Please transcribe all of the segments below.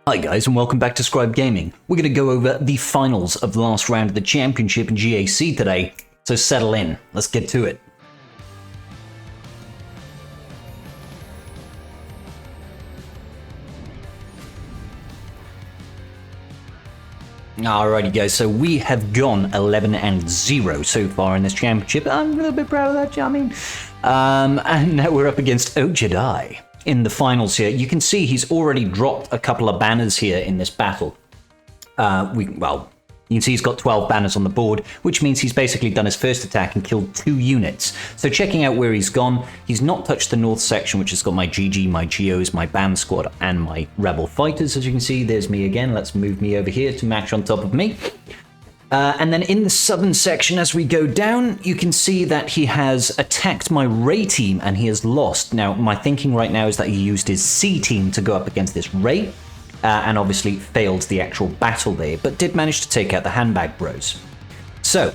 Hi guys and welcome back to Scribe Gaming. We're going to go over the finals of the last round of the championship in GAC today, so settle in, let's get to it. Alrighty guys, so we have gone 11-0 so far in this championship. I'm a little bit proud of that, Jamie. And now we're up against QGJ in the finals here. You can see he's already dropped a couple of banners here in this battle. You can see he's got 12 banners on the board, which means he's basically done his first attack and killed 2 units. So checking out where he's gone, he's not touched the north section, which has got my GG, my Geos, my BAM squad, and my Rebel fighters. As you can see, there's me again. Let's move me over here to match on top of me. And then in the southern section, as we go down, you can see that he has attacked my Ray team and he has lost. Now, my thinking right now is that he used his C team to go up against this Ray. And obviously failed the actual battle there, but did manage to take out the handbag bros. So,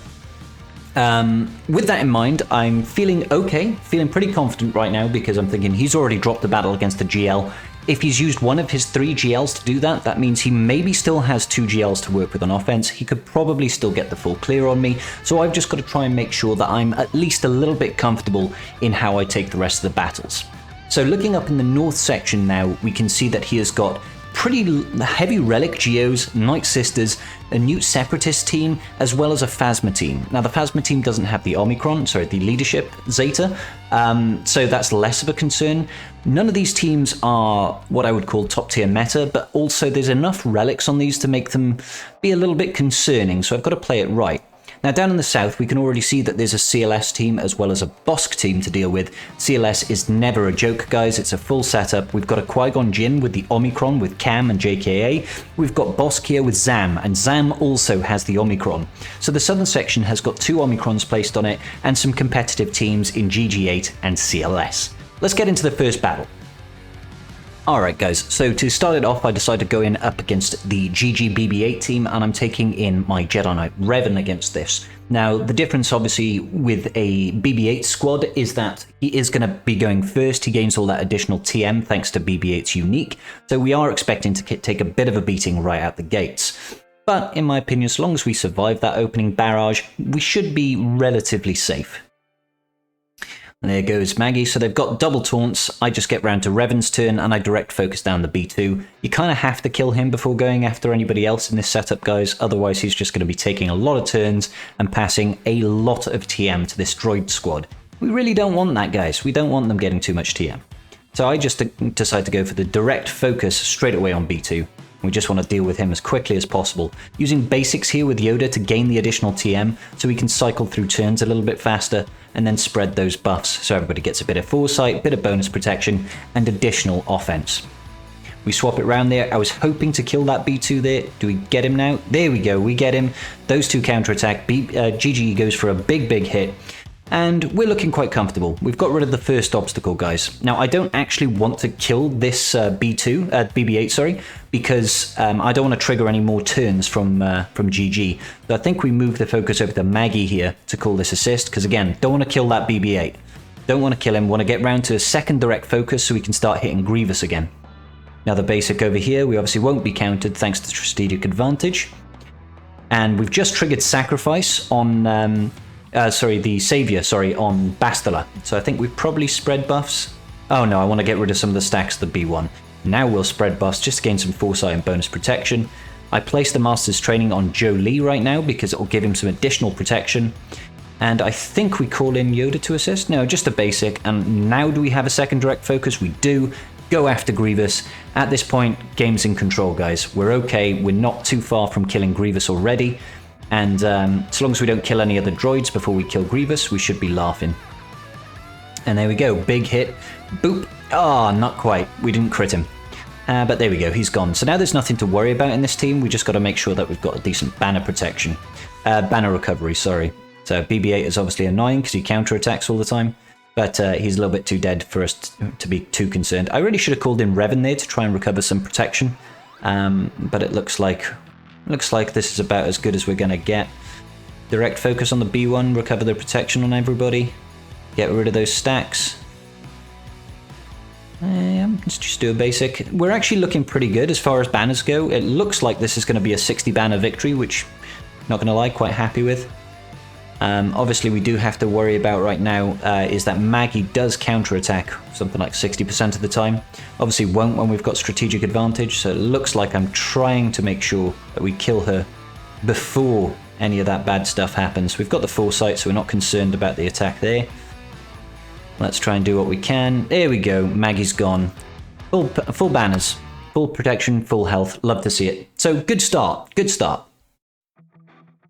with that in mind, I'm feeling okay, feeling pretty confident right now because I'm thinking he's already dropped the battle against the GL. If he's used one of his 3 GLs to do that, that means he maybe still has 2 GLs to work with on offense. He could probably still get the full clear on me, so I've just got to try and make sure that I'm at least a little bit comfortable in how I take the rest of the battles. So looking up in the north section now, we can see that he has got pretty heavy relic Geos, Nightsisterse, a Nute Separatist team, as well as a Phasma team. Now the Phasma team doesn't have the the leadership Zeta, so that's less of a concern. None of these teams are what I would call top tier meta, but also there's enough relics on these to make them be a little bit concerning, so I've got to play it right. Now down in the south, we can already see that there's a CLS team as well as a Bossk team to deal with. CLS is never a joke, guys. It's a full setup. We've got a Qui-Gon Jinn with the Omicron with Cam and JKA. We've got Bossk here with Zam, and Zam also has the Omicron. So the southern section has got 2 Omicrons placed on it and some competitive teams in GG8 and CLS. Let's get into the first battle. Alright guys, so to start it off, I decided to go in up against the GG BB8 team, and I'm taking in my Jedi Knight Revan against this. Now, the difference obviously with a BB8 squad is that he is going to be going first. He gains all that additional TM thanks to BB8's unique, so we are expecting to take a bit of a beating right out the gates. But in my opinion, as long as we survive that opening barrage, we should be relatively safe. And there goes Maggie, so they've got double taunts. I just get round to Revan's turn and I direct focus down the B2. You kind of have to kill him before going after anybody else in this setup, guys, otherwise he's just going to be taking a lot of turns and passing a lot of TM to this droid squad. We really don't want that, guys. We don't want them getting too much TM. So I just decide to go for the direct focus straight away on B2. We just want to deal with him as quickly as possible, using basics here with Yoda to gain the additional TM so we can cycle through turns a little bit faster and then spread those buffs so everybody gets a bit of foresight, a bit of bonus protection and additional offense. We swap it around there. I was hoping to kill that B2 there. Do we get him now? There we go, we get him. Those 2 counterattack. GG goes for a big hit. And we're looking quite comfortable. We've got rid of the first obstacle, guys. Now, I don't actually want to kill this BB8, because I don't want to trigger any more turns from GG. So I think we move the focus over to Maggie here to call this assist, because again, don't want to kill that BB8. Don't want to kill him. Want to get round to a second direct focus so we can start hitting Grievous again. Now, the basic over here, we obviously won't be countered thanks to strategic advantage. And we've just triggered Sacrifice on... the Savior, on Bastila. So I think we've probably spread buffs. Oh no, I want to get rid of some of the stacks of the B1. Now we'll spread buffs just to gain some foresight and bonus protection. I place the Master's Training on Joe Lee right now because it will give him some additional protection. And I think we call in Yoda to assist. No, just a basic. And now do we have a second direct focus? We do. Go after Grievous. At this point, game's in control, guys. We're okay. We're not too far from killing Grievous already. And so long as we don't kill any other droids before we kill Grievous, we should be laughing. And there we go, big hit. Boop. Ah, not quite. We didn't crit him. But there we go, he's gone. So now there's nothing to worry about in this team. We just got to make sure that we've got a decent banner protection. Banner recovery, sorry. So BB-8 is obviously annoying because he counterattacks all the time. But he's a little bit too dead for us to be too concerned. I really should have called in Revan there to try and recover some protection. But it looks like this is about as good as we're going to get. Direct focus on the B1, recover the protection on everybody. Get rid of those stacks. Let's just do a basic. We're actually looking pretty good as far as banners go. It looks like this is going to be a 60 banner victory, which, not going to lie, quite happy with. Obviously, we do have to worry about right now is that Maggie does counterattack something like 60% of the time. Obviously won't when we've got strategic advantage, so it looks like I'm trying to make sure that we kill her before any of that bad stuff happens. We've got the foresight, so we're not concerned about the attack there. Let's try and do what we can. There we go, Maggie's gone. Full banners, full protection, full health. Love to see it. So good start, good start.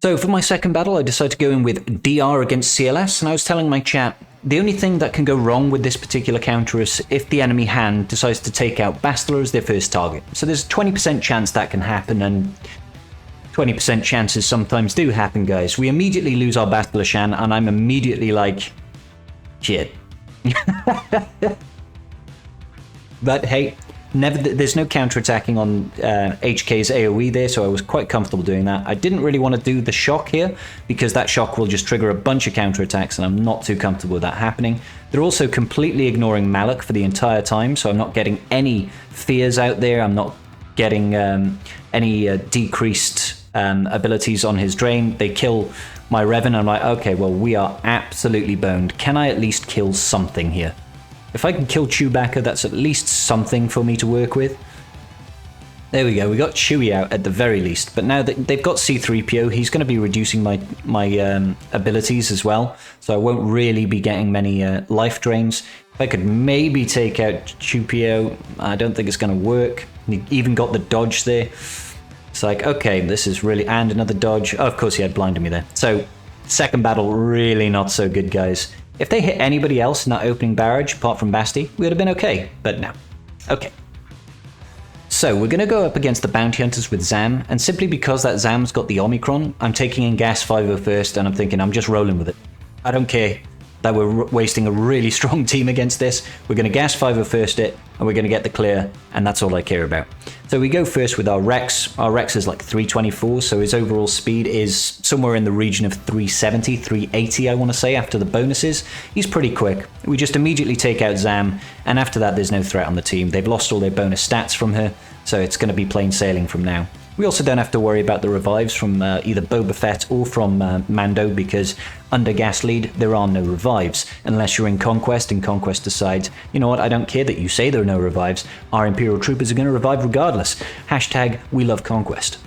So for my second battle, I decided to go in with DR against CLS, and I was telling my chat, the only thing that can go wrong with this particular counter is if the enemy hand decides to take out Bastila as their first target. So there's a 20% chance that can happen, and 20% chances sometimes do happen, guys. We immediately lose our Bastila Shan, and I'm immediately like, shit. But hey, there's no counterattacking on HK's AoE there, so I was quite comfortable doing that. I didn't really want to do the shock here, because that shock will just trigger a bunch of counterattacks, and I'm not too comfortable with that happening. They're also completely ignoring Malak for the entire time, so I'm not getting any fears out there. I'm not getting any decreased abilities on his drain. They kill my Revan. I'm like, okay, well, we are absolutely boned. Can I at least kill something here? If I can kill Chewbacca, that's at least something for me to work with. There we go, we got Chewie out at the very least, but now that they've got C-3PO, he's going to be reducing my abilities as well, so I won't really be getting many life drains. If I could maybe take out Chewie, I don't think it's going to work. He even got the dodge there. It's like, okay, this is really... and another dodge. Oh, of course he had blinded me there. So, second battle, really not so good, guys. If they hit anybody else in that opening barrage, apart from Basti, we would have been okay, but no. Okay. So, we're going to go up against the Bounty Hunters with Zam, and simply because that Zam's got the Omicron, I'm taking in Gas 5 first, and I'm thinking I'm just rolling with it. I don't care that we're wasting a really strong team against this. We're going to Gas 5 first it, and we're going to get the clear, and that's all I care about. So we go first with our Rex. Our Rex is like 324, so his overall speed is somewhere in the region of 370, 380, I want to say, after the bonuses. He's pretty quick. We just immediately take out Zam, and after that there's no threat on the team. They've lost all their bonus stats from her, so it's going to be plain sailing from now. We also don't have to worry about the revives from either Boba Fett or from Mando, because under Gas Lead there are no revives, unless you're in Conquest, and Conquest decides, you know what, I don't care that you say there are no revives, our Imperial troopers are going to revive regardless. Hashtag we love Conquest.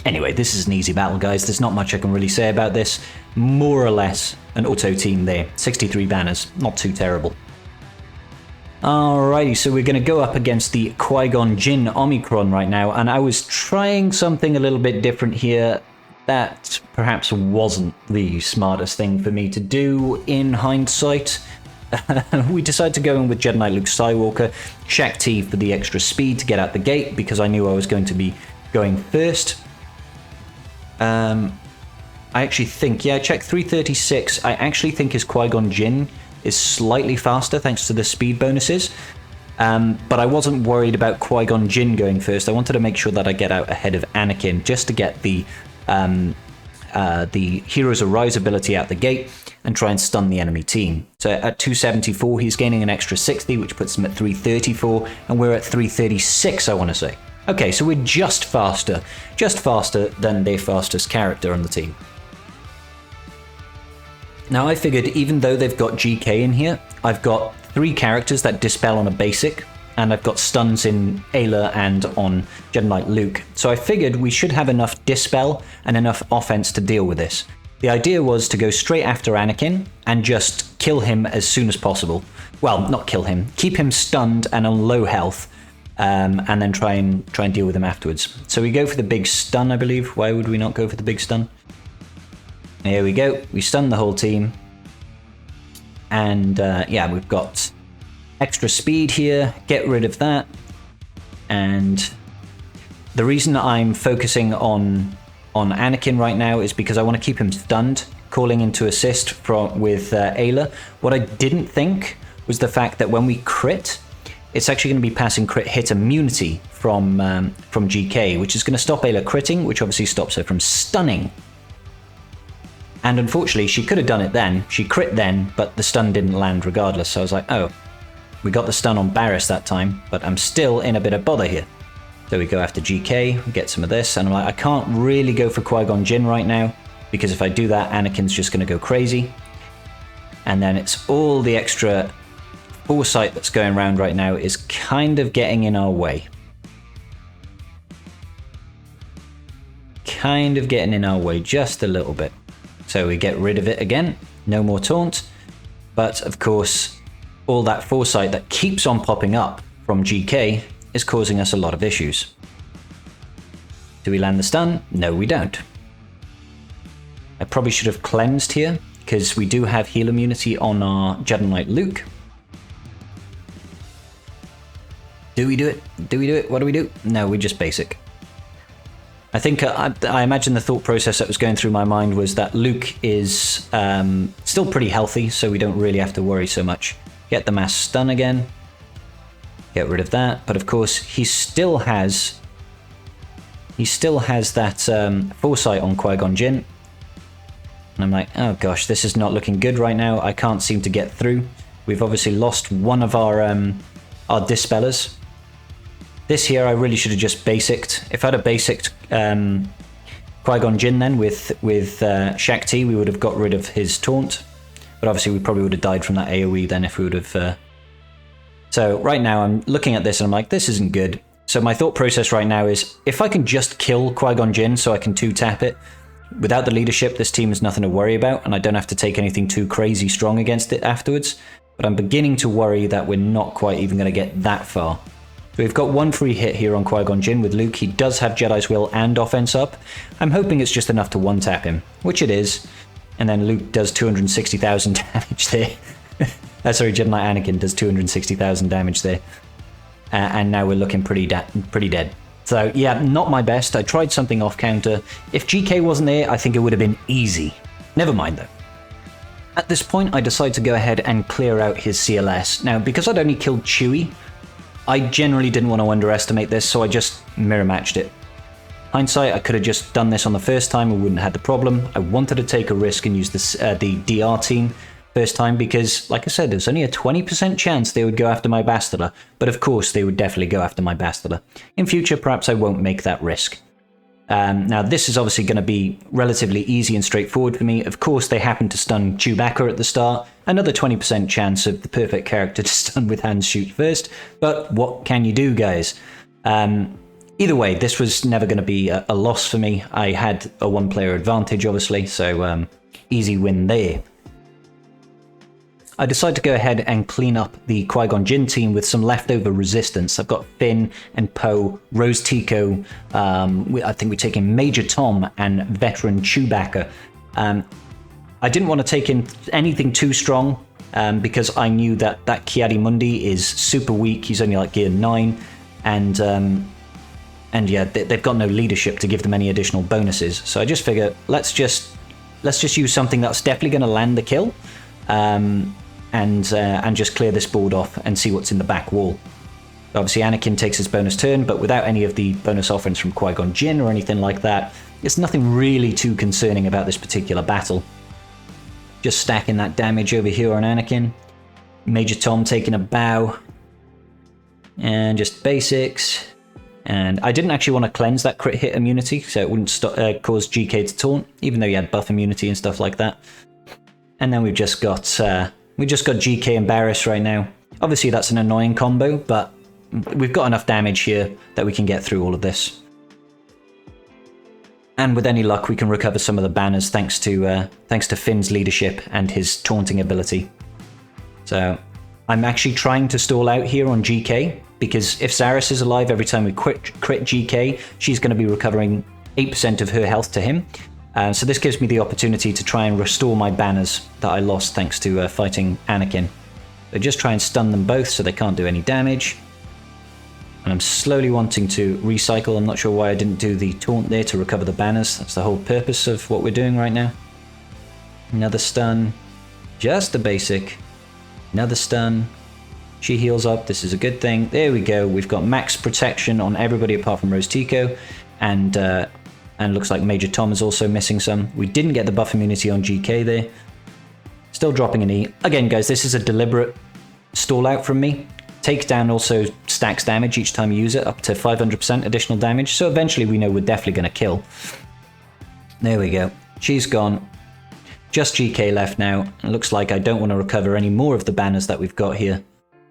Anyway, this is an easy battle, guys. There's not much I can really say about this. More or less an auto team there. 63 banners, not too terrible. Alrighty, so we're going to go up against the Qui-Gon Jinn Omicron right now, and I was trying something a little bit different here that perhaps wasn't the smartest thing for me to do in hindsight. We decided to go in with Jedi Knight Luke Skywalker, Shaq T for the extra speed to get out the gate, because I knew I was going to be going first. I actually think, yeah, check 336, I actually think his Qui-Gon Jinn is slightly faster thanks to the speed bonuses, but I wasn't worried about Qui-Gon Jinn going first. I wanted to make sure that I get out ahead of Anakin, just to get the Heroes Arise ability out the gate and try and stun the enemy team. So at 274 he's gaining an extra 60, which puts him at 334, and we're at 336, I want to say. Okay, so we're just faster than their fastest character on the team. Now I figured, even though they've got GK in here, I've got 3 characters that dispel on a basic, and I've got stuns in Ayla and on Jedi Knight Luke. So I figured we should have enough dispel and enough offense to deal with this. The idea was to go straight after Anakin and just kill him as soon as possible. Well, not kill him, keep him stunned and on low health, and then try and deal with him afterwards. So we go for the big stun, I believe. Why would we not go for the big stun? Here we go, we stun the whole team, and yeah, we've got extra speed here, get rid of that, and the reason I'm focusing on Anakin right now is because I want to keep him stunned, calling in to assist with Ayla. What I didn't think was the fact that when we crit, it's actually going to be passing crit hit immunity from GK, which is going to stop Ayla critting, which obviously stops her from stunning. And unfortunately, she could have done it then. She crit then, but the stun didn't land regardless. So I was like, oh, We got the stun on Barris that time, but I'm still in a bit of bother here. So we go after GK, get some of this, and I'm like, I can't really go for Qui-Gon Jinn right now, because if I do that, Anakin's just going to go crazy. And then it's all the extra foresight that's going around right now is kind of getting in our way. Kind of getting in our way just a little bit. So we get rid of it again, no more taunt. But of course, all that foresight that keeps on popping up from GK is causing us a lot of issues. Do we land the stun? No, we don't. I probably should have cleansed here, because we do have heal immunity on our Jedi Knight Luke. Do we do it? Do we do it? What do we do? No, we just basic. I think I imagine the thought process that was going through my mind was that Luke is still pretty healthy, so we don't really have to worry so much. Get the mass stun again. Get rid of that. But of course, he still has that foresight on Qui-Gon Jinn. And I'm like, oh gosh, this is not looking good right now. I can't seem to get through. We've obviously lost one of our dispellers. This here I really should have just basicked. If I'd have basicked Qui-Gon Jinn then with Shakti, we would have got rid of his taunt. But obviously we probably would have died from that AoE then if we would have... So right now I'm looking at this and I'm like, this isn't good. So my thought process right now is, if I can just kill Qui-Gon Jinn so I can 2-tap it, without the leadership, this team is nothing to worry about, and I don't have to take anything too crazy strong against it afterwards. But I'm beginning to worry that we're not quite even going to get that far. So we've got one free hit here on Qui-Gon Jinn with Luke. He does have Jedi's Will and offense up. I'm hoping it's just enough to 1-tap him, which it is. And then Luke does 260,000 damage there. Sorry, Jedi Knight Anakin does 260,000 damage there. And now we're looking pretty dead. So yeah, not my best. I tried something off counter. If GK wasn't there, I think it would have been easy. Never mind though. At this point, I decide to go ahead and clear out his CLS. Now, because I'd only killed Chewie, I generally didn't want to underestimate this, so I just mirror matched it. Hindsight, I could have just done this on the first time and wouldn't have had the problem. I wanted to take a risk and use this, the DR team first time because, like I said, there's only a 20% chance they would go after my Bastila, but of course they would definitely go after my Bastila. In future, perhaps I won't make that risk. Now, this is obviously going to be relatively easy and straightforward for me. Of course, they happen to stun Chewbacca at the start. Another 20% chance of the perfect character to stun with Han's shoot first. But what can you do, guys? Either way, this was never going to be a loss for me. I had a one-player advantage, obviously, so easy win there. I decided to go ahead and clean up the Qui-Gon Jinn team with some leftover resistance. I've got Finn and Poe, Rose Tico, I think we're taking Major Tom and Veteran Chewbacca. I didn't want to take in anything too strong because I knew that Ki-Adi-Mundi is super weak. He's only like gear 9 and yeah, they've got no leadership to give them any additional bonuses. So I just figured, let's just use something that's definitely going to land the kill. And just clear this board off and see what's in the back wall. Obviously Anakin takes his bonus turn, but without any of the bonus offerings from Qui-Gon Jinn or anything like that, there's nothing really too concerning about this particular battle. Just stacking that damage over here on Anakin. Major Tom taking a bow. And just basics. And I didn't actually want to cleanse that crit hit immunity, so it wouldn't cause GK to taunt, even though he had buff immunity and stuff like that. And then we've just got GK and Barris right now. Obviously that's an annoying combo, but we've got enough damage here that we can get through all of this. And with any luck, we can recover some of the banners thanks to Finn's leadership and his taunting ability. So I'm actually trying to stall out here on GK, because if Zaris is alive every time we crit GK, she's going to be recovering 8% of her health to him. So this gives me the opportunity to try and restore my banners that I lost thanks to fighting Anakin. So just try and stun them both so they can't do any damage. And I'm slowly wanting to recycle. I'm not sure why I didn't do the taunt there to recover the banners. That's the whole purpose of what we're doing right now. Another stun. Just a basic. Another stun. She heals up. This is a good thing. There we go. We've got max protection on everybody apart from Rose Tico. And looks like Major Tom is also missing some. We didn't get the buff immunity on GK there. Still dropping an E. Again, guys, this is a deliberate stall out from me. Takedown also stacks damage each time you use it, up to 500% additional damage, so eventually we know we're definitely going to kill. There we go. She's gone. Just GK left now. It looks like I don't want to recover any more of the banners that we've got here,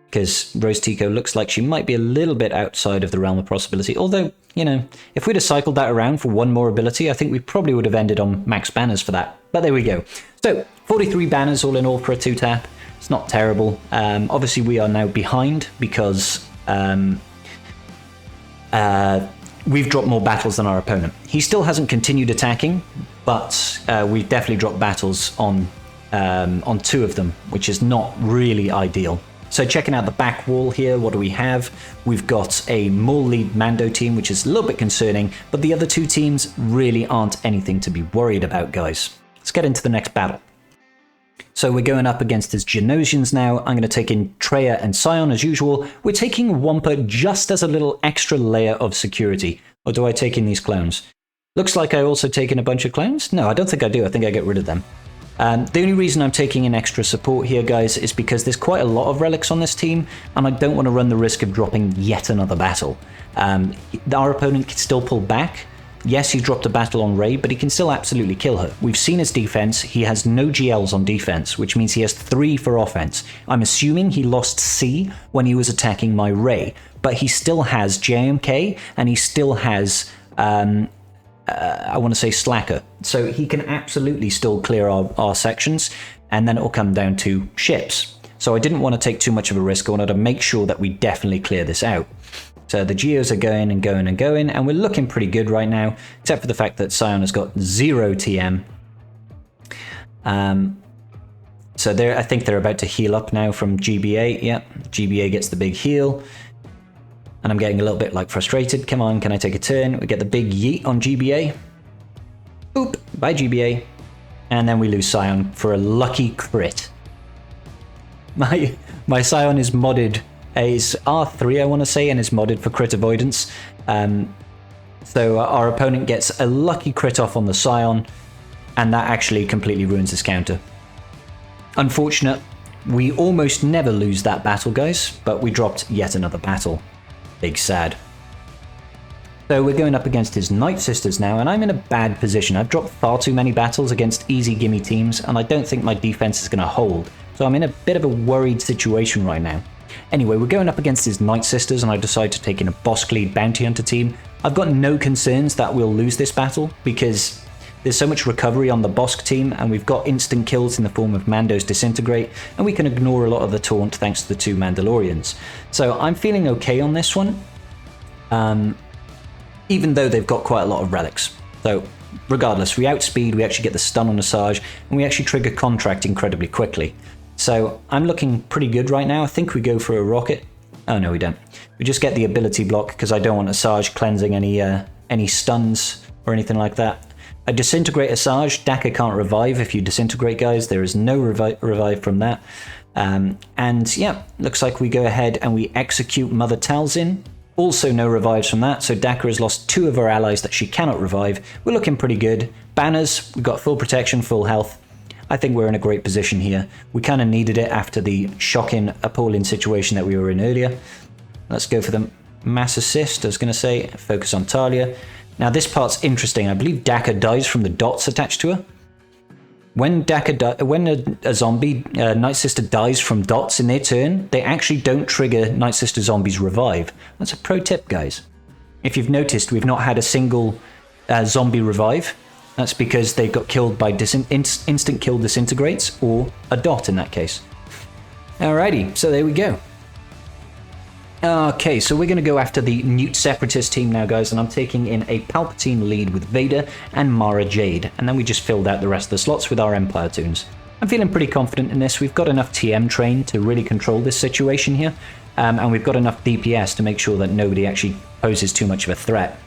because Rose Tico looks like she might be a little bit outside of the realm of possibility. Although, you know, if we'd have cycled that around for one more ability, I think we probably would have ended on max banners for that. But there we go. So, 43 banners all in all for a 2-tap. It's not terrible. Obviously, we are now behind because we've dropped more battles than our opponent. He still hasn't continued attacking, but we've definitely dropped battles on 2 of them, which is not really ideal. So checking out the back wall here, what do we have? We've got a Maul lead Mando team, which is a little bit concerning, but the other 2 teams really aren't anything to be worried about, guys. Let's get into the next battle. So we're going up against his Genosians now. I'm going to take in Traya and Scion as usual. We're taking Wampa just as a little extra layer of security. Or do I take in these clones? Looks like I also take in a bunch of clones? No, I don't think I do. I think I get rid of them. The only reason I'm taking in extra support here, guys, is because there's quite a lot of relics on this team, and I don't want to run the risk of dropping yet another battle. Our opponent can still pull back. Yes, he dropped a battle on Rey, but he can still absolutely kill her. We've seen his defense. He has no GLs on defense, which means he has 3 for offense. I'm assuming he lost C when he was attacking my Rey, but he still has JMK, and he still has, I want to say Slacker. So he can absolutely still clear our sections, and then it will come down to ships. So I didn't want to take too much of a risk. I wanted to make sure that we definitely clear this out. So the Geos are going and going and going, and we're looking pretty good right now, except for the fact that Scion has got 0 TM. So I think they're about to heal up now from GBA. Yep, GBA gets the big heal. And I'm getting a little bit like frustrated. Come on, can I take a turn? We get the big yeet on GBA. Boop, bye GBA. And then we lose Scion for a lucky crit. My Scion is modded. Is R3, I want to say, and is modded for crit avoidance. So our opponent gets a lucky crit off on the Scion, and that actually completely ruins his counter. Unfortunate. We almost never lose that battle, guys, but we dropped yet another battle. Big sad. So we're going up against his Nightsisterse now, and I'm in a bad position. I've dropped far too many battles against easy gimme teams, and I don't think my defense is going to hold. So I'm in a bit of a worried situation right now. Anyway, we're going up against his Nightsisterse, and I decide to take in a Bossk lead bounty hunter team. I've got no concerns that we'll lose this battle, because there's so much recovery on the Bossk team, and we've got instant kills in the form of Mandos disintegrate, and we can ignore a lot of the taunt thanks to the 2 Mandalorians. So I'm feeling okay on this one, even though they've got quite a lot of relics. So regardless, we outspeed, we actually get the stun on Asajj, and we actually trigger contract incredibly quickly. So I'm looking pretty good right now. I think we go for a rocket. Oh no, we don't. We just get the ability block because I don't want Asajj cleansing any stuns or anything like that. I disintegrate Asajj. Daka can't revive if you disintegrate, guys. There is no revive from that. And yeah, looks like we go ahead and we execute Mother Talzin. Also no revives from that, so Daka has lost 2 of her allies that she cannot revive. We're looking pretty good. Banners, we've got full protection, full health. I think we're in a great position here. We kind of needed it after the shocking, appalling situation that we were in earlier. Let's go for the mass assist, I was going to say. Focus on Talia. Now this part's interesting. I believe Daka dies from the dots attached to her. When a zombie, Nightsister dies from dots in their turn, they actually don't trigger Nightsister Zombie's revive. That's a pro tip, guys. If you've noticed, we've not had a single zombie revive. That's because they got killed by instant kill disintegrates, or a dot in that case. Alrighty, so there we go. Okay, so we're going to go after the Nute Separatist team now, guys, and I'm taking in a Palpatine lead with Vader and Mara Jade, and then we just filled out the rest of the slots with our Empire tunes. I'm feeling pretty confident in this. We've got enough TM train to really control this situation here, and we've got enough DPS to make sure that nobody actually poses too much of a threat.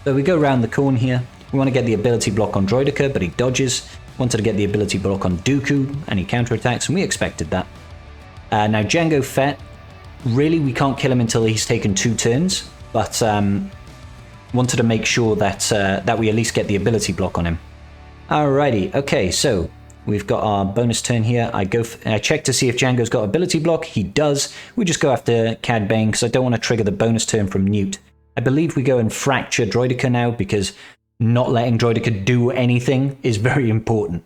So we go around the corner here. We want to get the ability block on Droideka, but he dodges. Wanted to get the ability block on Dooku, and he counterattacks, and we expected that. Now Jango Fett, really we can't kill him until he's taken 2 turns, but wanted to make sure that that we at least get the ability block on him. Alrighty, okay, so We've got our bonus turn here. I check to see if Django's got ability block. He does. We just go after Cad Bane because I don't want to trigger the bonus turn from Nute. I believe we go and fracture Droideka now because not letting Droideka do anything is very important.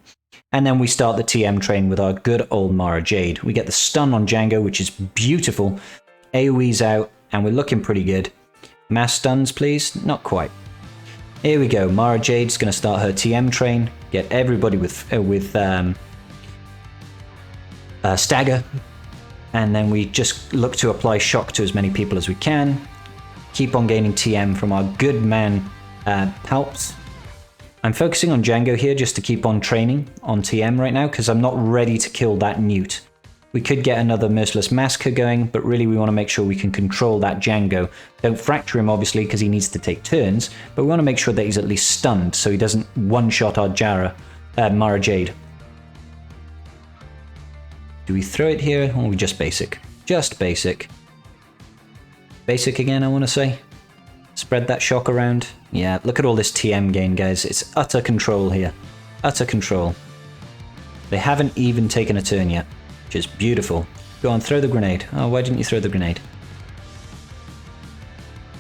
And then we start the TM train with our good old Mara Jade. We get the stun on Django, which is beautiful. AoE's out, and we're looking pretty good. Mass stuns, please? Not quite. Here we go. Mara Jade's going to start her TM train. Get everybody with stagger. And then we just look to apply shock to as many people as we can. Keep on gaining TM from our good man Palps. I'm focusing on Django here just to keep on training on TM right now because I'm not ready to kill that Nute. We could get another Merciless Massacre going, but really we want to make sure we can control that Django. Don't fracture him, obviously, because he needs to take turns, but we want to make sure that he's at least stunned so he doesn't one-shot our Mara Jade. Do we throw it here, or are we just basic? Just basic. Basic again, I want to say. Spread that shock around. Yeah, look at all this TM gain, guys. It's utter control here. Utter control. They haven't even taken a turn yet, which is beautiful. Go on, throw the grenade. Oh, why didn't you throw the grenade?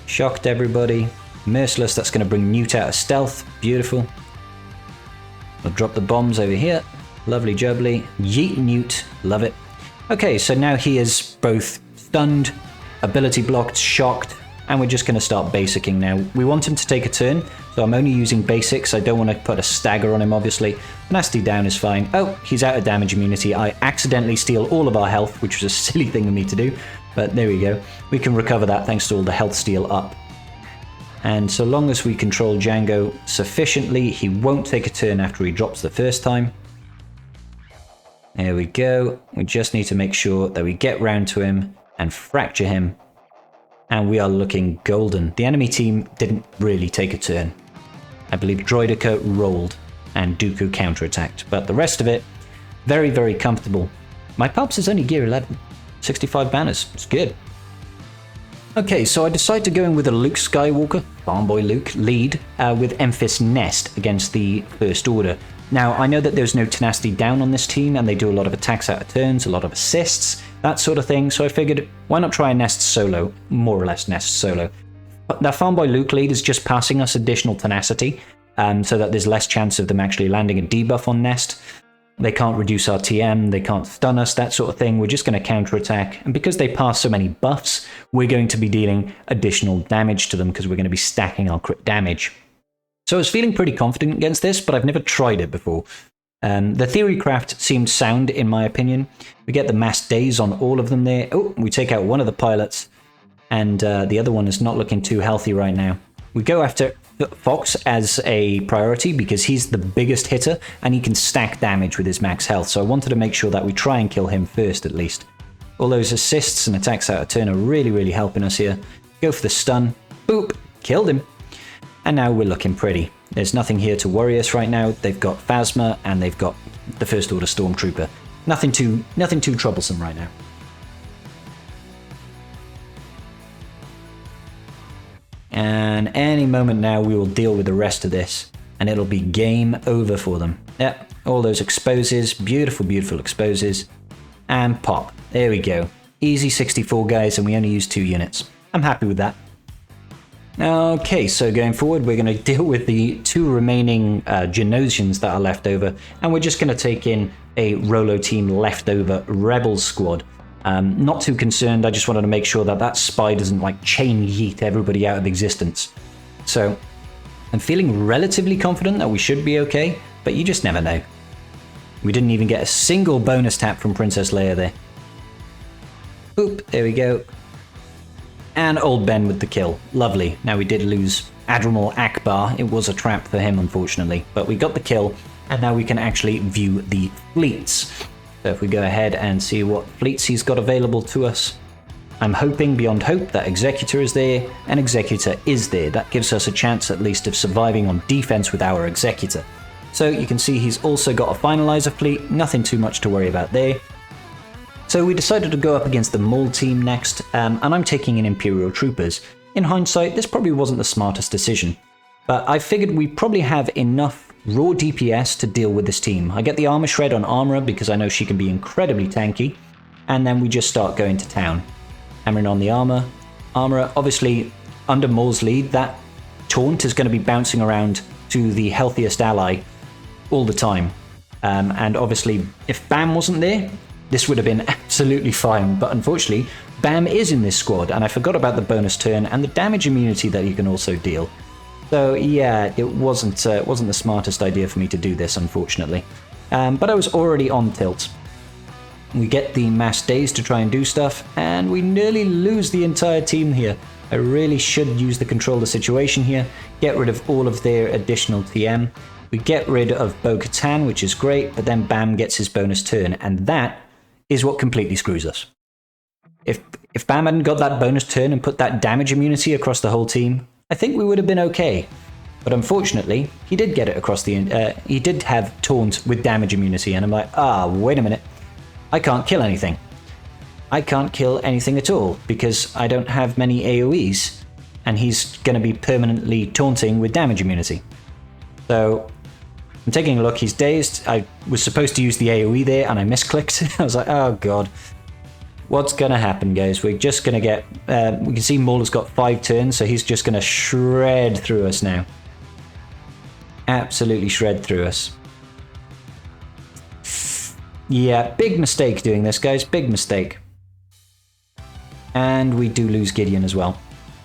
Shocked everybody. Merciless, that's going to bring Nute out of stealth. Beautiful. We'll drop the bombs over here. Lovely jubbly. Yeet Nute. Love it. Okay, so now he is both stunned, ability blocked, shocked, and we're just going to start basicking now. We want him to take a turn, so I'm only using basics. I don't want to put a stagger on him, obviously. Nasty down is fine. Oh, he's out of damage immunity. I accidentally steal all of our health, which was a silly thing of me to do, but there we go. We can recover that thanks to all the health steal up. And so long as we control Django sufficiently, he won't take a turn after he drops the first time. There we go. We just need to make sure that we get round to him and fracture him. And we are looking golden. The enemy team didn't really take a turn. I believe Droideka rolled and Dooku counterattacked, but the rest of it, very, very comfortable. My Palps is only gear 11, 65 banners. It's good. Okay, so I decided to go in with a Luke Skywalker, Farmboy Luke, lead with Emphis Nest against the First Order. Now, I know that there's no tenacity down on this team, and they do a lot of attacks out of turns, a lot of assists, that sort of thing, so I figured, why not try a Nest solo? More or less Nest solo. But that Farmboy Luke lead is just passing us additional tenacity, so that there's less chance of them actually landing a debuff on Nest. They can't reduce our TM, they can't stun us, that sort of thing. We're just going to counterattack, and because they pass so many buffs, we're going to be dealing additional damage to them because we're going to be stacking our crit damage. So I was feeling pretty confident against this, but I've never tried it before. The theory craft seemed sound, in my opinion. We get the mass days on all of them there. Oh, we take out one of the pilots, and the other one is not looking too healthy right now. We go after Fox as a priority because he's the biggest hitter, and he can stack damage with his max health, so I wanted to make sure that we try and kill him first at least. All those assists and attacks out of turn are really, really helping us here. Go for the stun. Boop! Killed him. And now we're looking pretty. There's nothing here to worry us right now. They've got Phasma and they've got the First Order Stormtrooper. Nothing too troublesome right now. And any moment now we will deal with the rest of this, and it'll be game over for them. Yep, all those exposes, beautiful, beautiful exposes, and pop. There we go. Easy 64 guys, and we only use 2 units. I'm happy with that. Okay, so going forward, we're going to deal with the 2 remaining Genosians that are left over, and we're just going to take in a Rolo team leftover Rebel squad. Not too concerned, I just wanted to make sure that that spy doesn't like chain yeet everybody out of existence. So, I'm feeling relatively confident that we should be okay, but you just never know. We didn't even get a single bonus tap from Princess Leia there. Boop, there we go. And old Ben with the kill. Lovely. Now we did lose Admiral Akbar. It was a trap for him, unfortunately. But we got the kill, and now we can actually view the fleets. So if we go ahead and see what fleets he's got available to us. I'm hoping beyond hope that Executor is there, and Executor is there. That gives us a chance at least of surviving on defense with our Executor. So you can see he's also got a Finalizer fleet. Nothing too much to worry about there. So we decided to go up against the Maul team next, and I'm taking in Imperial troopers. In hindsight, this probably wasn't the smartest decision, but I figured we probably have enough raw DPS to deal with this team. I get the armor shred on Armorer because I know she can be incredibly tanky, and then we just start going to town. Hammering on the Armorer, obviously under Maul's lead, that taunt is going to be bouncing around to the healthiest ally all the time. And obviously, if Bam wasn't there, this would have been absolutely fine. But unfortunately, Bam is in this squad, and I forgot about the bonus turn and the damage immunity that you can also deal. So yeah, it wasn't the smartest idea for me to do this, unfortunately. But I was already on tilt. We get the mass days to try and do stuff, and we nearly lose the entire team here. I really should use the control the situation here, get rid of all of their additional TM. We get rid of Bo-Katan, which is great, but then Bam gets his bonus turn, and that is what completely screws us. If Bam hadn't got that bonus turn and put that damage immunity across the whole team, I think we would have been okay. But unfortunately, he did get it across the... he did have taunt with damage immunity, and I'm like, wait a minute. I can't kill anything. I can't kill anything at all, because I don't have many AoEs, and he's going to be permanently taunting with damage immunity. So... I'm taking a look, he's dazed. I was supposed to use the AoE there and I misclicked. I was like, oh god. What's gonna happen, guys? We're just gonna get... we can see Maul has got 5 turns, so he's just gonna shred through us now. Absolutely shred through us. Yeah, big mistake doing this, guys. Big mistake. And we do lose Gideon as well.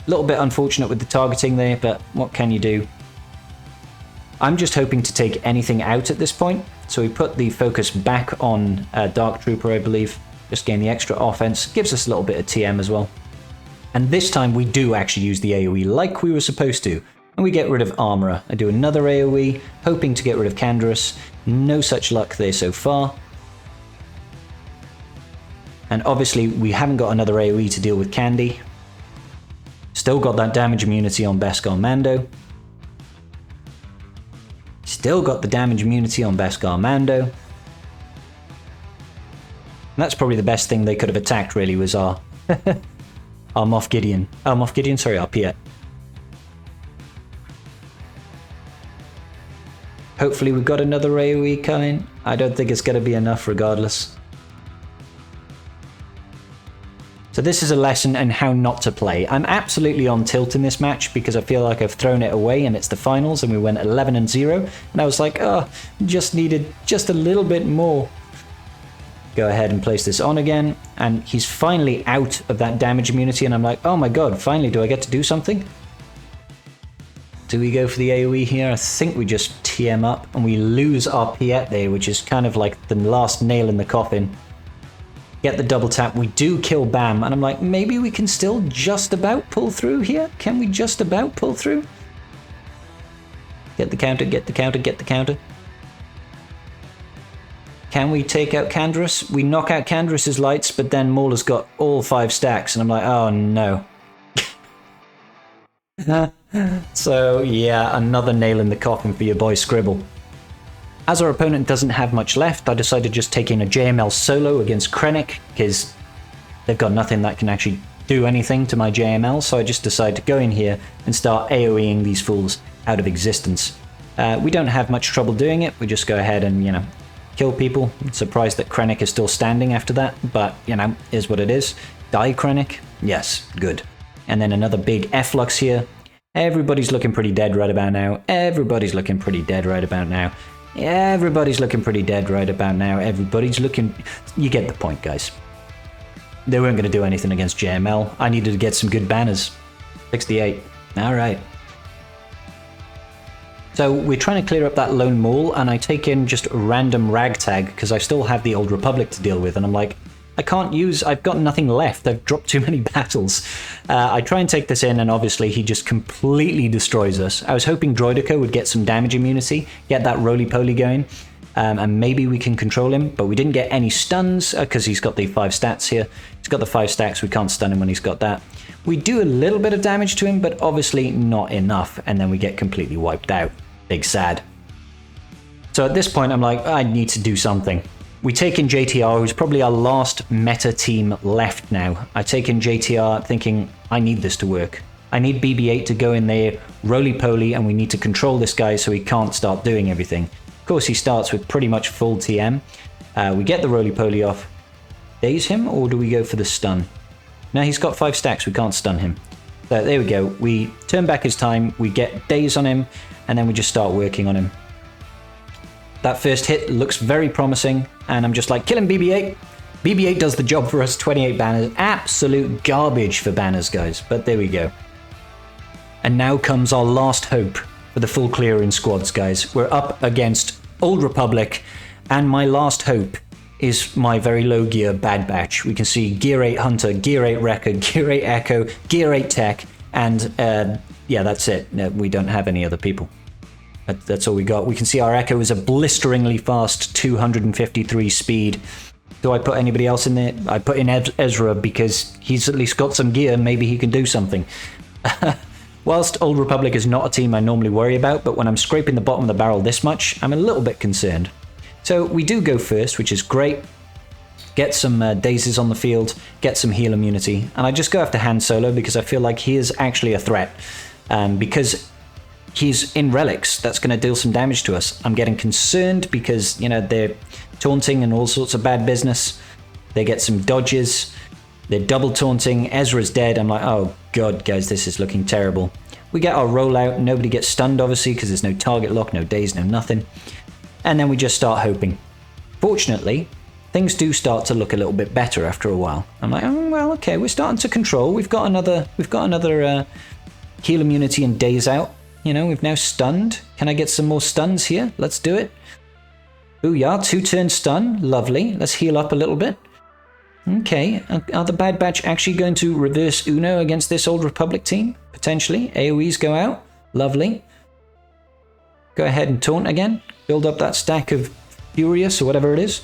A little bit unfortunate with the targeting there, but what can you do? I'm just hoping to take anything out at this point, so we put the focus back on Dark Trooper, I believe. Just gain the extra offense, gives us a little bit of TM as well. And this time we do actually use the AoE like we were supposed to, and we get rid of Armorer. I do another AoE, hoping to get rid of Canderous. No such luck there so far. And obviously we haven't got another AoE to deal with Candy. Still got that damage immunity on Beskar Mando. Still got the damage immunity on Beskar Mando. And that's probably the best thing they could have attacked, really, was our our Moff Gideon. Oh, Moff Gideon, sorry, our Piet. Hopefully we've got another AoE coming. I don't think it's going to be enough regardless. So this is a lesson in how not to play. I'm absolutely on tilt in this match because I feel like I've thrown it away and it's the finals and we went 11-0. And I was like, oh, just needed just a little bit more. Go ahead and place this on again. And he's finally out of that damage immunity. And I'm like, oh my god, finally, do I get to do something? Do we go for the AoE here? I think we just TM up and we lose our Piet there, which is kind of like the last nail in the coffin. Get the double tap, we do kill Bam, and I'm like, maybe we can still just about pull through here? Can we just about pull through? Get the counter, get the counter, get the counter. Can we take out Canderous? We knock out Canderous's lights, but then Maul has got all 5 stacks, and I'm like, oh no. So yeah, another nail in the coffin for your boy Scribble. As our opponent doesn't have much left, I decided to just take in a JML solo against Krennic, because they've got nothing that can actually do anything to my JML, so I just decided to go in here and start AoEing these fools out of existence. We don't have much trouble doing it, we just go ahead and, you know, kill people. I'm surprised that Krennic is still standing after that, but, you know, is what it is. Die, Krennic? Yes, good. And then another big F-Lux here. Everybody's looking pretty dead right about now. Everybody's looking pretty dead right about now. Everybody's looking pretty dead right about now. Everybody's looking... You get the point, guys. They weren't going to do anything against JML. I needed to get some good banners. 68. Alright. So we're trying to clear up that lone Maul, and I take in just random ragtag, because I still have the Old Republic to deal with, and I'm like, I can't use... I've got nothing left. I've dropped too many battles. I try and take this in, and obviously he just completely destroys us. I was hoping Droidica would get some damage immunity, get that roly-poly going, and maybe we can control him, but we didn't get any stuns, because he's got the 5 stats here. He's got the 5 stacks, we can't stun him when he's got that. We do a little bit of damage to him, but obviously not enough, and then we get completely wiped out. Big sad. So at this point, I'm like, I need to do something. We take in JTR, who's probably our last meta team left now. I take in JTR thinking, I need this to work. I need BB-8 to go in there, roly-poly, and we need to control this guy so he can't start doing everything. Of course, he starts with pretty much full TM. We get the roly-poly off. Daze him, or do we go for the stun? No, he's got 5 stacks. We can't stun him. So there we go. We turn back his time. We get daze on him, and then we just start working on him. That first hit looks very promising, and I'm just like, kill him, BB-8. BB-8 does the job for us. 28 banners. Absolute garbage for banners, guys. But there we go. And now comes our last hope for the full clear in squads, guys. We're up against Old Republic, and my last hope is my very low gear Bad Batch. We can see Gear 8 Hunter, Gear 8 Wrecker, Gear 8 Echo, Gear 8 Tech, and yeah, that's it. No, we don't have any other people. That's all we got. We can see our Echo is a blisteringly fast 253 speed. Do I put anybody else in there? I put in Ezra because he's at least got some gear. Maybe he can do something. Whilst Old Republic is not a team I normally worry about, but when I'm scraping the bottom of the barrel this much, I'm a little bit concerned. So we do go first, which is great. Get some dazes on the field, get some heal immunity, and I just go after Han Solo because I feel like he is actually a threat. Because he's in relics, that's going to deal some damage to us. I'm getting concerned because, you know, they're taunting and all sorts of bad business. They get some dodges. They're double taunting. Ezra's dead. I'm like, oh god, guys, this is looking terrible. We get our rollout. Nobody gets stunned, obviously, because there's no target lock, no daze, no nothing. And then we just start hoping. Fortunately, things do start to look a little bit better after a while. I'm like, oh, well, okay, we're starting to control. We've got another heal immunity and daze out. You know, we've now stunned. Can I get some more stuns here? Let's do it. Booyah, 2-turn stun. Lovely. Let's heal up a little bit. Okay, are the Bad Batch actually going to reverse Uno against this Old Republic team? Potentially. AoEs go out. Lovely. Go ahead and taunt again. Build up that stack of Furious or whatever it is.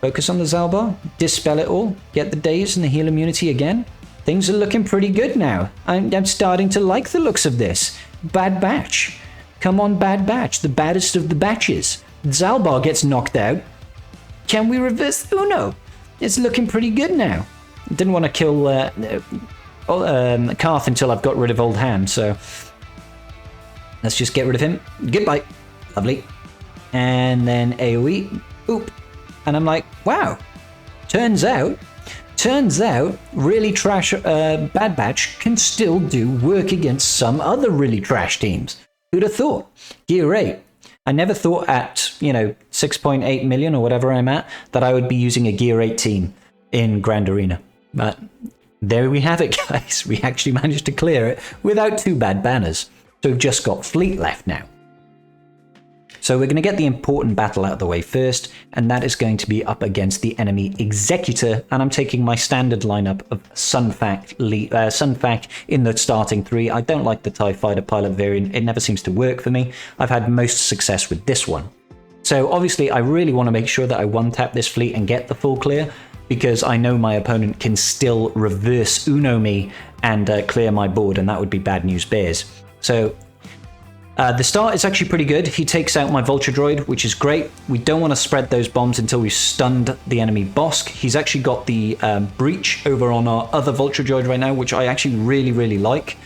Focus on the Zalbar. Dispel it all. Get the daze and the heal immunity again. Things are looking pretty good now. I'm starting to like the looks of this. Bad Batch. Come on, Bad Batch. The baddest of the batches. Zalbar gets knocked out. Can we reverse Uno? It's looking pretty good now. Didn't want to kill Karth until I've got rid of Old Han, so let's just get rid of him. Goodbye. Lovely. And then AoE. Oop. And I'm like, wow. Turns out, really trash Bad Batch can still do work against some other really trash teams. Who'd have thought? Gear 8. I never thought at, 6.8 million or whatever I'm at, that I would be using a Gear 8 team in Grand Arena. But there we have it, guys. We actually managed to clear it without too bad banners. So we've just got Fleet left now. So we're going to get the important battle out of the way first, and that is going to be up against the enemy Executor, and I'm taking my standard lineup of Sunfac in the starting 3. I don't like the TIE Fighter pilot variant. It never seems to work for me. I've had most success with this one. So obviously I really want to make sure that I one-tap this fleet and get the full clear, because I know my opponent can still reverse Uno me and clear my board, and that would be bad news bears. So the start is actually pretty good. He takes out my Vulture Droid, which is great. We don't want to spread those bombs until we've stunned the enemy Bossk. He's actually got the breach over on our other Vulture Droid right now, which I actually really, really like,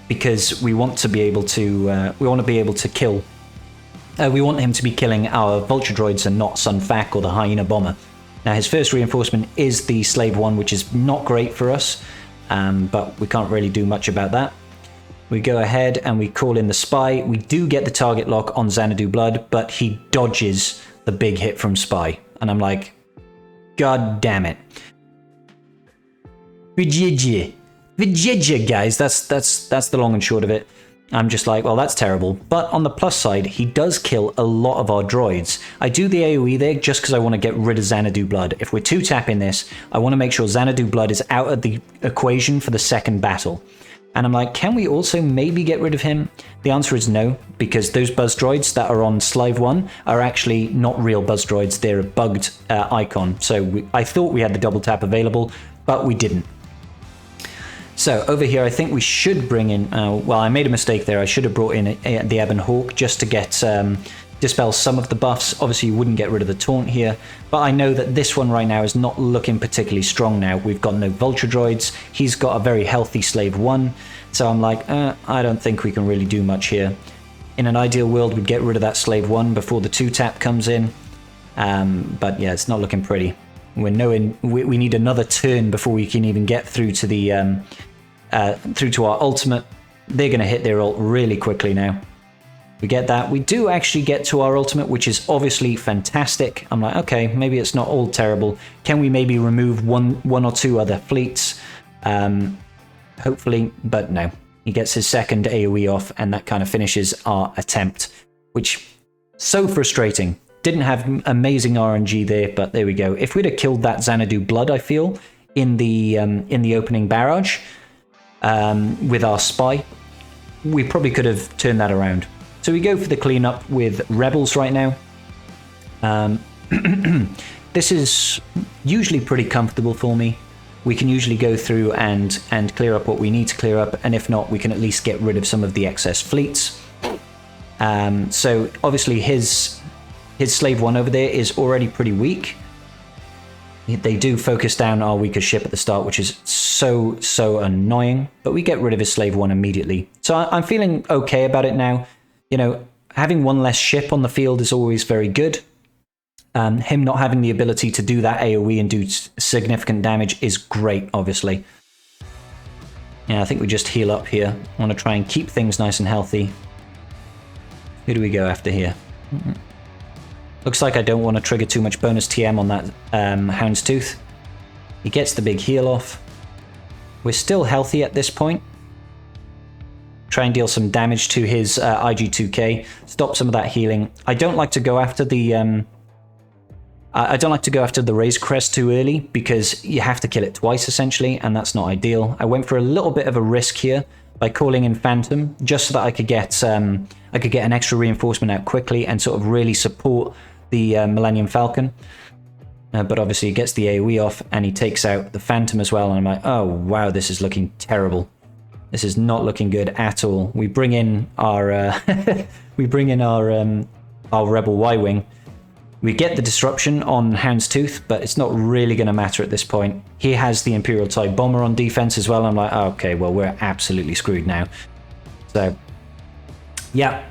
because we want to be able to kill. We want him to be killing our Vulture Droids and not Sunfac or the Hyena Bomber. Now his first reinforcement is the Slave 1, which is not great for us, but we can't really do much about that. We go ahead and we call in the Spy. We do get the target lock on Xanadu Blood, but he dodges the big hit from Spy. And I'm like, god damn it. QGJ, guys, that's the long and short of it. I'm just like, well, that's terrible. But on the plus side, he does kill a lot of our droids. I do the AoE there just because I want to get rid of Xanadu Blood. If we're 2-tapping this, I want to make sure Xanadu Blood is out of the equation for the second battle. And I'm like, can we also maybe get rid of him? The answer is no, because those buzz droids that are on Slave 1 are actually not real buzz droids. They're a bugged icon. So I thought we had the double tap available, but we didn't. So over here, I think we should bring in, well, I made a mistake there. I should have brought in the Ebon Hawk just to get dispel some of the buffs. Obviously, you wouldn't get rid of the taunt here, but I know that this one right now is not looking particularly strong now. We've got no Vulture Droids. He's got a very healthy Slave 1. So I'm like, I don't think we can really do much here. In an ideal world, we'd get rid of that slave 1 before the 2-tap comes in. But yeah, it's not looking pretty. We're knowing we need another turn before we can even get through to the through to our ultimate. They're going to hit their ult really quickly now. We get that. We do actually get to our ultimate, which is obviously fantastic. I'm like, okay, maybe it's not all terrible. Can we maybe remove one or two other fleets? Hopefully, but no. He gets his second AoE off, and that kind of finishes our attempt, which so frustrating. Didn't have amazing RNG there, but there we go. If we'd have killed that Xanadu Blood, I feel, in the opening barrage with our spy, we probably could have turned that around. So we go for the cleanup with Rebels right now. This is usually pretty comfortable for me. We can usually go through and clear up what we need to clear up, and if not, we can at least get rid of some of the excess fleets. So obviously his Slave 1 over there is already pretty weak. They do focus down our weakest ship at the start, which is so annoying, but we get rid of his Slave 1 immediately. So I'm feeling okay about it now. You know, having one less ship on the field is always very good. Him not having the ability to do that AoE and do significant damage is great, obviously. Yeah, I think we just heal up here. I want to try and keep things nice and healthy. Who do we go after here? Looks like I don't want to trigger too much bonus TM on that Houndstooth. He gets the big heal off. We're still healthy at this point. Try and deal some damage to his IG2K. Stop some of that healing. I don't like to go after the Raise Crest too early, because you have to kill it twice essentially, and that's not ideal. I went for a little bit of a risk here by calling in Phantom, just so that I could get an extra reinforcement out quickly and sort of really support the Millennium Falcon. But obviously he gets the AoE off and he takes out the Phantom as well, and I'm like, oh wow, this is looking terrible. This is not looking good at all. We bring in our our Rebel Y-Wing. We get the disruption on Houndstooth, but it's not really going to matter at this point. He has the Imperial TIE Bomber on defense as well. I'm like, oh, okay, well, we're absolutely screwed now. So, yeah,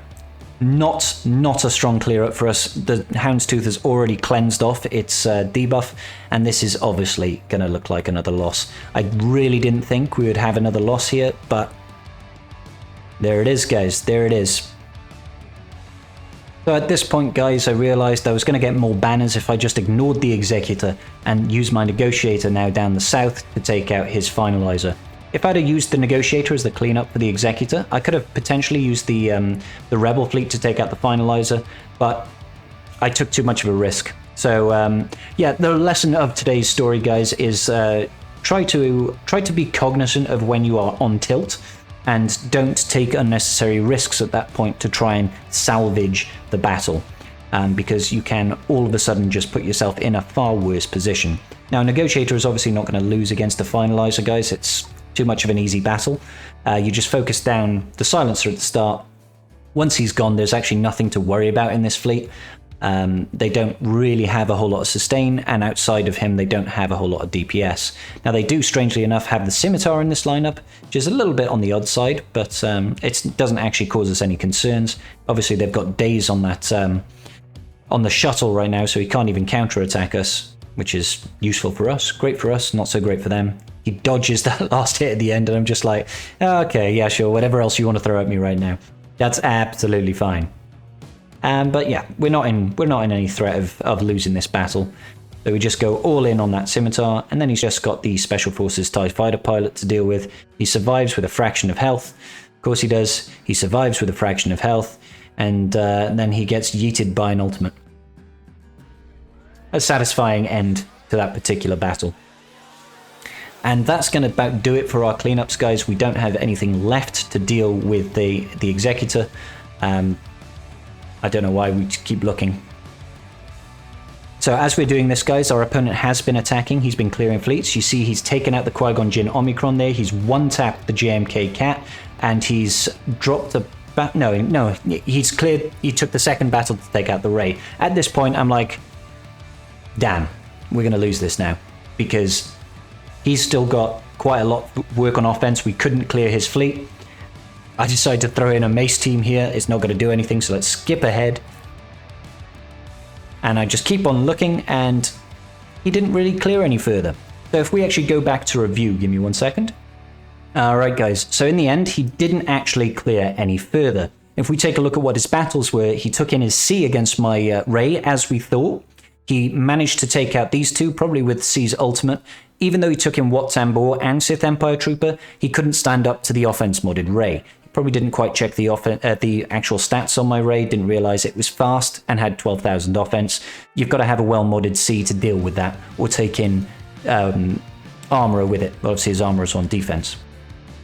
not a strong clear up for us. The Houndstooth has already cleansed off its debuff, and this is obviously going to look like another loss. I really didn't think we would have another loss here, but there it is, guys. There it is. So at this point, guys, I realized I was going to get more banners if I just ignored the Executor and used my Negotiator now down the south to take out his Finalizer. If I'd have used the Negotiator as the cleanup for the Executor, I could have potentially used the Rebel fleet to take out the Finalizer, but I took too much of a risk. So yeah, the lesson of today's story, guys, is try to be cognizant of when you are on tilt, and don't take unnecessary risks at that point to try and salvage the battle, because you can all of a sudden just put yourself in a far worse position. Now, Negotiator is obviously not going to lose against the Finalizer, guys. It's too much of an easy battle. You just focus down the Silencer at the start. Once he's gone, there's actually nothing to worry about in this fleet. They don't really have a whole lot of sustain, and outside of him they don't have a whole lot of DPS. Now they do, strangely enough, have the Scimitar in this lineup, which is a little bit on the odd side, but it doesn't actually cause us any concerns. Obviously they've got Daze on that on the shuttle right now, so he can't even counter-attack us, which is useful for us, great for us, not so great for them. He dodges that last hit at the end, and I'm just like, oh, okay, yeah, sure, whatever else you want to throw at me right now. That's absolutely fine. But yeah, we're not in any threat of losing this battle. So we just go all in on that Scimitar, and then he's just got the Special Forces TIE Fighter pilot to deal with. He survives with a fraction of health. Of course he does. He survives with a fraction of health, and then he gets yeeted by an ultimate. A satisfying end to that particular battle. And that's going to about do it for our cleanups, guys. We don't have anything left to deal with the Executor. I don't know why we keep looking. So as we're doing this, guys, our opponent has been attacking. He's been clearing fleets. You see he's taken out the Qui-Gon Jinn Omicron there. He's one-tapped the JMK Cat, and he's dropped the... No, he's cleared... He took the second battle to take out the Rey. At this point, I'm like, damn, we're going to lose this now, because he's still got quite a lot of work on offense. We couldn't clear his fleet. I decided to throw in a mace team here. It's not going to do anything, so let's skip ahead. And I just keep on looking, and he didn't really clear any further. So if we actually go back to review, give me 1 second. Alright guys, so in the end, he didn't actually clear any further. If we take a look at what his battles were, he took in his C against my Ray, as we thought. He managed to take out these two, probably with C's ultimate. Even though he took in Wat Tambor and Sith Empire Trooper, he couldn't stand up to the offense-modded Ray. He probably didn't quite check the actual stats on my Ray, didn't realize it was fast, and had 12,000 offense. You've got to have a well-modded C to deal with that, or take in Armorer with it. Obviously, his Armorer is on defense.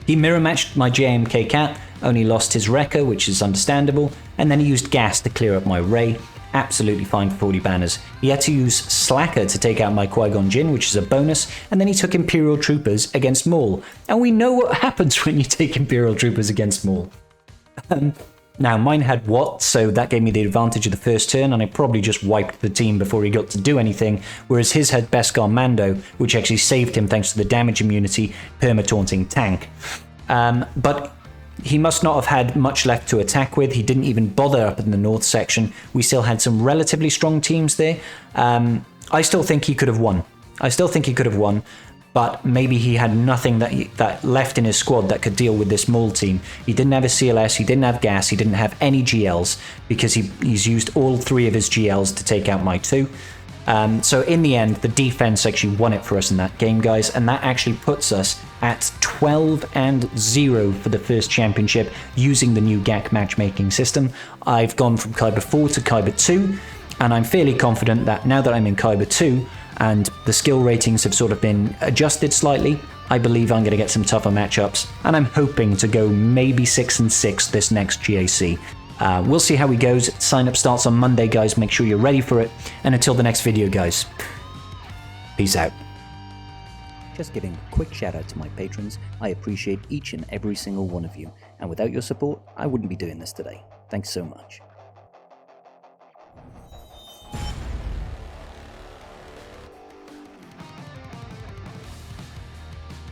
He mirror-matched my JMK Cat, only lost his Wrecker, which is understandable, and then he used Gas to clear up my Ray. Absolutely fine for 40 banners. He had to use Slacker to take out my Qui-Gon Jinn, which is a bonus, and then he took Imperial Troopers against Maul. And we know what happens when you take Imperial Troopers against Maul. Now, mine had Wat, so that gave me the advantage of the first turn, and I probably just wiped the team before he got to do anything, whereas his had Beskar Mando, which actually saved him thanks to the damage immunity, perma-taunting tank. But he must not have had much left to attack with. He didn't even bother up in the north section. We still had some relatively strong teams there. I still think he could have won. But maybe he had nothing that left in his squad that could deal with this Maul team. He didn't have a CLS, he didn't have gas, he didn't have any GLs, because he's used all 3 of his GLs to take out my 2. So in the end, the defense actually won it for us in that game, guys, and that actually puts us at 12-0 for the first championship using the new GAC matchmaking system. I've gone from Kyber 4 to Kyber 2, and I'm fairly confident that now that I'm in Kyber 2, and the skill ratings have sort of been adjusted slightly, I believe I'm going to get some tougher matchups, and I'm hoping to go maybe 6-6 this next GAC. We'll see how he goes. Sign up starts on Monday, guys. Make sure you're ready for it. And until the next video, guys, peace out. Just giving a quick shout out to my patrons. I appreciate each and every single one of you. And without your support, I wouldn't be doing this today. Thanks so much.